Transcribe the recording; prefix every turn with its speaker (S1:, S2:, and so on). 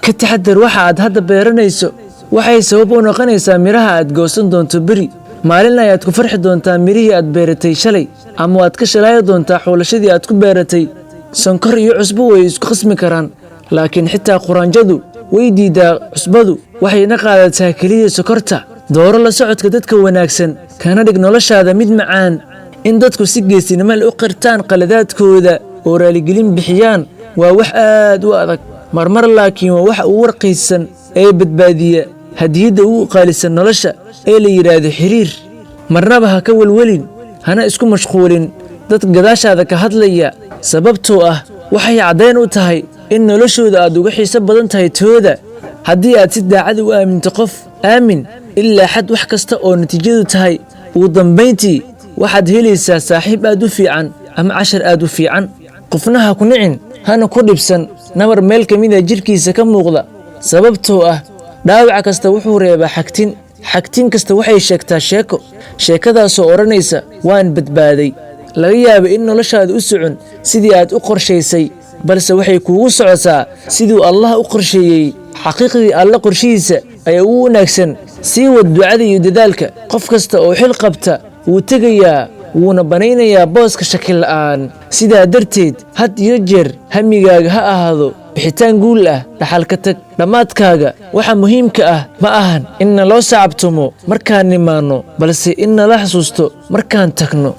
S1: ka taxadar waxa aad hadda beeranayso waxay sabab u noqonaysaa miraha aad goosan doonto beri maalin ayaad ku farxi doontaa mirihii aad beeratay shalay ama waad ka shalaayi doontaa xoolashadii aad ku beeratay sonkor iyo cusbo way isku qasmi karaan laakiin xitaa quraanjadu way diidaa cusbadu waxayna qaadataa keliya sokorta dooro la socodka dadka wanaagsan kana dhig noloshaada mid macaan in dadku si geesinimo leh u qirtaan qaladaadkooda oo raaligelin bixiyaan waa wax aad u adag marmar laakiin waa wax ugu warqaysan ee badbaadiya hadiyadda ugu qaalisan nolosha ee la yiraahdo xiriir marnaba ha ka walwalin hana isku mashquulin dad gadaashaada ka hadlaya sababtoo ah waxay caddayn u tahay in noloshooda aad uga xiiso badan tahay tooda haddii aad si daacad u aaminto qof aamin ilaa xad wax kasta oo natiijadu tahay ugu dambayntii waxaad helaysaa saaxiib aad u fiican ama cashar aad u fiican qofna ha ku nicin hana ku dhibsan nabar meel ka mid a jirkiisa ka muuqda sababtoo ah dhaawac kasta wuxuu reebaa xagtin kasta waxay sheegtaa sheekadaasoo odhanaysa waan badbaaday laga yaaba in noloshaada u socon sidii aad u qorshaysay balse waxay kuugu socotaa siduu allah u qorsheeyey xaqiiqdii alla qorshihiisa ayaa ugu wanaagsan sii wad ducada iyo dadaalka qof kasta oo xil qabta wuu tegayaa wuuna banaynayaa booska shaki la'aan sidaa darteed had iyo jeer hamigaaga ha ahaado bixitaan guul ah dhaxalka tag dhammaadkaaga waxa muhiimka ah ma ahan in naloo sacabtumo markaan nimaanno balse in nala xasuusto markaan tagno